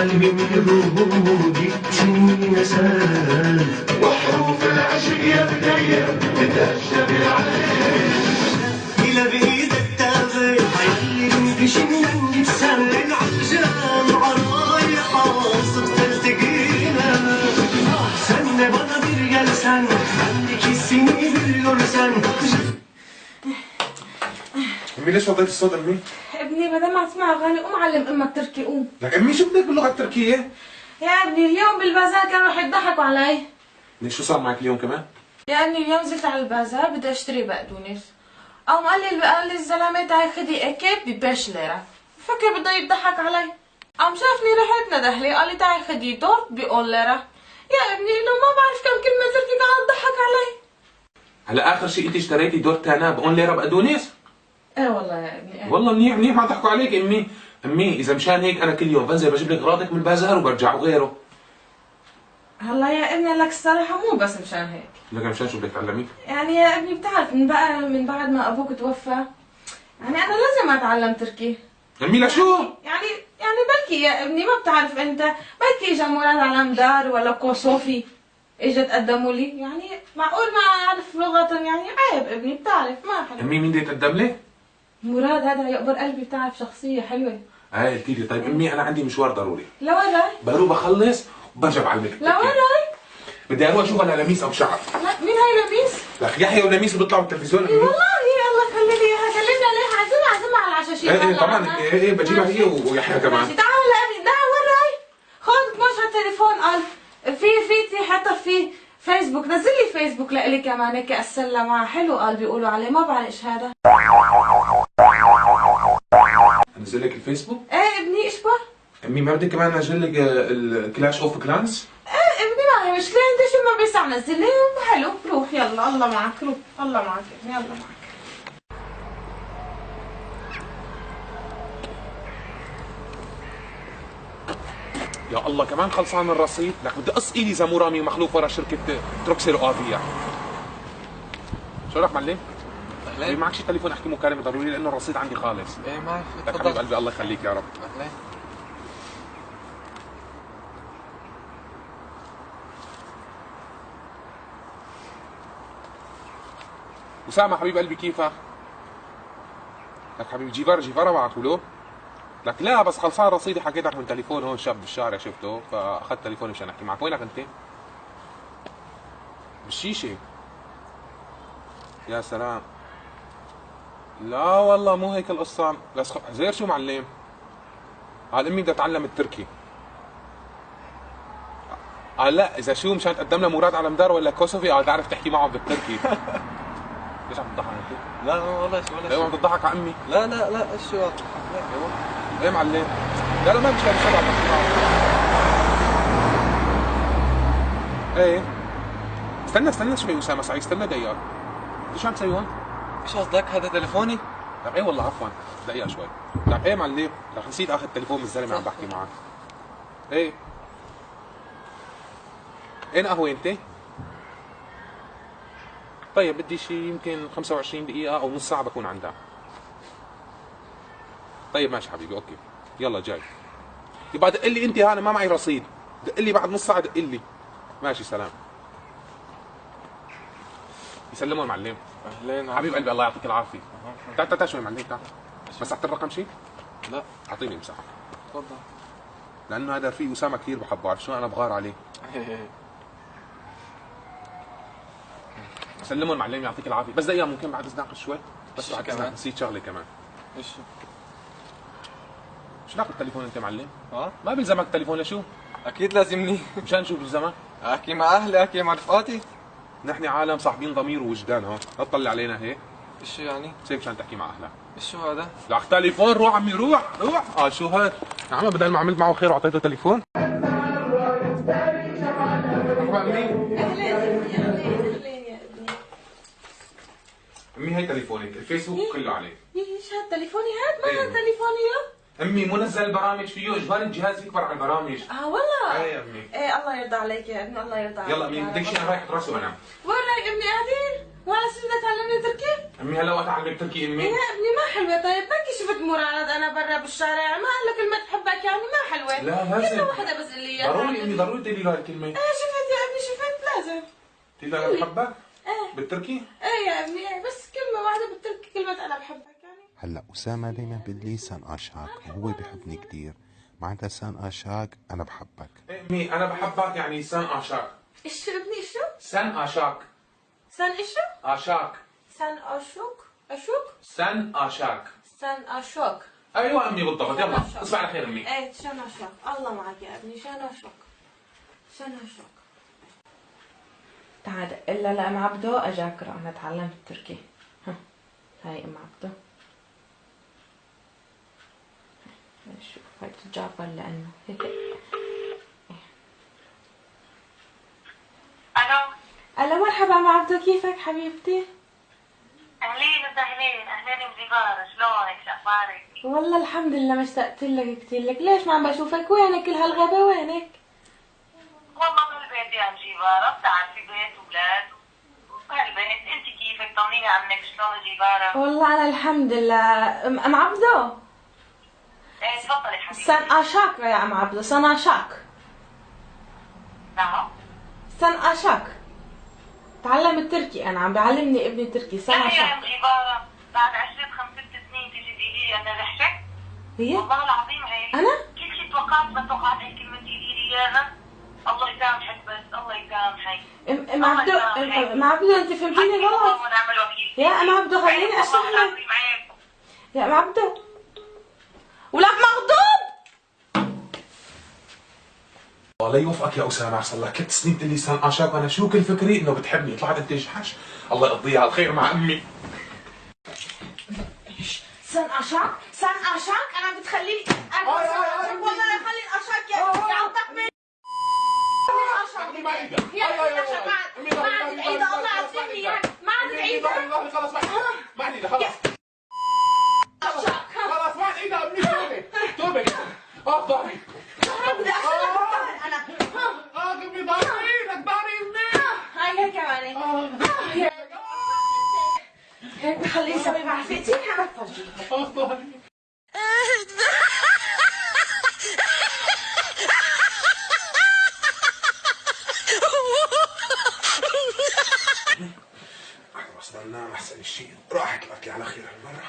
قلبي جبتني نسال وحروف العشق يا بداية بتهجى بالعين إلى بإيدك تاخذ حيلي بشمن جبسان عجان عرايح صرت تلتقينا سنة بنا بالجلسان عندك السنين بالجرسان. امي ليش وطيت الصوت امي؟ ابني بدل ما تسمع اغاني قوم علم امك تركي قوم. لك امي شو بدك باللغه التركيه؟ يا ابني اليوم بالبازار كانوا رح يضحكوا علي. ليش شو صار معك اليوم كمان؟ يا ابني اليوم نزلت على البازار بدي اشتري بقدونس. قام قال لي الزلمه تعي خدي اكل ب5 ليره. فكر بده يضحك علي. قام شافني رحت ندهلي قال لي تعي خدي تورت ب1 ليره. يا ابني لو ما بعرف كم كلمه تركي قاعد تضحك علي. هلا اخر شيء انت اشتريتي دور تانا ب1 ليره بقدونس؟ ايه والله يا ابني ايه. والله منيح منيح ما ضحكوا عليك امي. امي اذا مشان هيك انا كل يوم بنزل بجيب لك اغراضك من البازار وبرجع وغيره. هلا يا ابني لك الصراحه مو بس مشان هيك. لك مشان شو بدك تعلمي؟ يعني يا ابني بتعرف من بعد ما ابوك توفى يعني انا لازم اتعلم تركي. امي لشو؟ يعني بلكي يا ابني ما بتعرف انت بلكي اجا مراد على مدار ولا كوسوفي اجا تقدموا لي يعني معقول ما اعرف لغتهم يعني عيب ابني بتعرف ما حلو. امي مين بده يتقدم لي؟ مراد هذا يقبر قلبي بتعرف شخصية حلوة. ايه قلتي لي طيب امي انا عندي مشوار ضروري. لوين رايح؟ بروح بخلص وبرجع بعلمك. لوين رايح؟ بدي اروح اشوفها للميس او شعر. مين هاي لميس؟ لك يحيى ولميس بيطلعوا بالتلفزيون. اي والله الله خلي لي اياها كلمنا عليها عزمها على العشاء شيء. ايه طبعا ايه بجيبها هي ويحيى كمان. ماشي تعال لابني تعال وين رايح؟ خذ مش على التليفون قال في حتى في فيسبوك نزل لي فيسبوك لإلي كمان هيك اسلى معه حلو قال بيقولوا عليه ما بعرف ايش هذا. انزل لك الفيسبوك؟ ايه ابني ايش بك؟ امي ما بدك كمان انزل لك الكلاش اوف كلانس؟ ايه ابني ما هي مشكلة انت شو ما بيسع نزل لي حلو روح يلا الله معك روح الله معك ابني الله معك. يا الله كمان خلصان الرصيد؟ لك بدي اقص ايدي زمو رامي مخلوف ورا شركة تروكسي رقابية. شو لك معلم؟ اهلين. معك شي تليفون احكي مكالمة ضروري لانه الرصيد عندي خالص. ايه معي لك حبيب قلبي الله يخليك يا رب. اهلين. أسامة حبيب قلبي كيفك؟ لك حبيبي جيفارا بعثوا له؟ لك لا بس خلصان رصيدي حكيتك من تليفون هون شاب بالشارع شفته فاخذت تليفوني مشان احكي معك. وينك انت؟ بالشيشة. يا سلام. لا والله مو هيك القصة. بس زير شو معلم؟ قال امي بدها تتعلم التركي. قال لا اذا شو مشان تقدم لها مراد على مدار ولا كوسوفي قال تعرف تحكي معهم بالتركي. ليش عم تضحك انت؟ لا ولا شيء ولا شيء. ايوه عم تضحك على امي. لا ايش شو؟ ايه معلم؟ لا ما مشكلة بس ابعت تحكي معهم. ايه استنى شوي اسامة سعيد استنى دقيقة. شو عم تسوي هون؟ ايش قصدك هذا تليفوني؟ طيب ايه والله عفوا دقيقة شوي. طيب ايه معلم؟ رح نسيت اخذ تليفون من الزلمة عم بحكي معك. ايه اين قهوة انت؟ طيب بدي شي يمكن 25 دقيقة او نص ساعة بكون عندها. طيب ماشي حبيبي اوكي يلا جاي. يبقى دق لي انت انا ما معي رصيد. دق لي بعد نص ساعة دق لي. ماشي سلام. يسلموا المعلم. اهلين حبيب قلبي الله يعطيك العافية. تعال شوي معلم تعال. مسحت الرقم شي؟ لا اعطيني مساحة. تفضل. لانه هذا في اسامة كثير بحبه عرفت شو انا بغار عليه. سلموا المعلم يعطيك العافيه. بس دقيقه ممكن بعد اذنك شوي. بس بعد اذنك نسيت شغله كمان. ايش؟ شو ناخذ التليفون انت معلم؟ ما بيلزمك تليفون لشو؟ اكيد لازمني. مشان شو بيلزمك؟ احكي مع اهلي احكي مع رفقاتي. نحن عالم صاحبين ضمير ووجدان ها، لا تطلع علينا هيك. ايش يعني؟ هيك مشان تحكي مع اهلك. ايش شو هذا؟ لك تليفون روح عمي روح. شو هاد؟ يا عم بدل ما عملت معه خير وعطيته تليفون. امي هي تليفونك، الفيسبوك كله عليه. ايش هاد تليفوني هاد؟ ما هاد تليفوني امي مو نزل البرامج فيه اجباري الجهاز يكبر على البرامج. والله؟ ايه يا امي. ايه الله يرضى عليك يا ابني الله يرضى عليك. يلا امي بدك شيء انا رايح اترسى وانام. وين رايح ابني قاعدين؟ ولا شو بدك تعلمني تركي؟ امي هلا وقت اعلمك تركي امي؟ يا ابني ما حلوه طيب بركي شفت مراد انا برا بالشارع ما قال لك المدح حبك بحبك يعني ما حلوة. لا لازم. كلمة واحدة بس اللي اياها. ضروري امي ضروري تقولي له هالكلمه. ايه شفت يا ابني شفت لازم. تقولي له انا بحبك؟ ايه بالتركي؟ ايه يا ابني ايه بس كلمة واحدة بالتركي كلمة انا بحبك يعني. هلا أسامة دايما بيقول لي سان آشاك وهو بحبني كتير. معناتها سان آشاك أنا بحبك. امي انا بحبك يعني سان اشاك. ايش ابني ايشو؟ سان اشاك. سان ايشو؟ اشاك. سان اشوك؟ اشوك؟ سان اشاك. سان اشوك. ايوه امي بالضبط. يلا تصبح على خير امي. ايه شان اشوك الله معك يا ابني شان اشوك. شان اشوك. تعال الا لا ام عبدو اجي اقرا انا تعلمت التركي. ها هاي ام عبدو. شوف هاي تجاب لانه هيك. الو الو مرحبا ام عبدو كيفك حبيبتي؟ اهلين وسهلين اهلين بزيفارة شلونك شو اخبارك؟ والله الحمد لله مشتقت لك كثير لك ليش ما عم بشوفك وينك كل هالغبا وينك؟ والله بالبيت يا جيفارة بتعرفي بيت واولاد وهالبيت انت كيفك طمنيني عنك شلون جيفارة؟ والله انا الحمد لله ام عبدو ايه تفضلي حبيبتي. سان اشاك يا ام عبدو سان اشاك. نعم سان اشاك تعلم التركي انا عم بعلمني ابني تركي سان لا يا اشاك. ام جيفارة بعد 5 سنين تيجي تقولي لي انا رحتك؟ هي والله العظيم هيك انا كل شيء توقعت ما توقعت هيك كلمة تقولي لي اياها. الله يسامحك بس الله يسامحك. ام عبدو ام عبدو انت فهمتيني غلط. يا ام عبدو خليني اشرح لك. يا ام عبدو ولك مغضوب. الله يوفقك يا اسامه. صار لك 3 سنين تقول لي سان اشاك وانا شو كل فكري انه بتحبني. طلعت انت جحش. الله يقضيها على الخير مع امي. سان اشاك سان اشاك انا بتخليني والله لا خلي الاشاك يا عمتك من ما ايدك. يا ما عاد بعيد الله يعطيني اياك ما عاد بعيد. خلص ما عندي خلص. خلاص ما عندي امي. توبك توبك. ضهري. بدي اشرح انا. امي ضهري ايدك ضهري امي. هاي كمان هيك بخليه يسوي بعفيتي انا بفرجيك. ضهري. وصلنا احسن شيء. راحت لك على خير هالمره.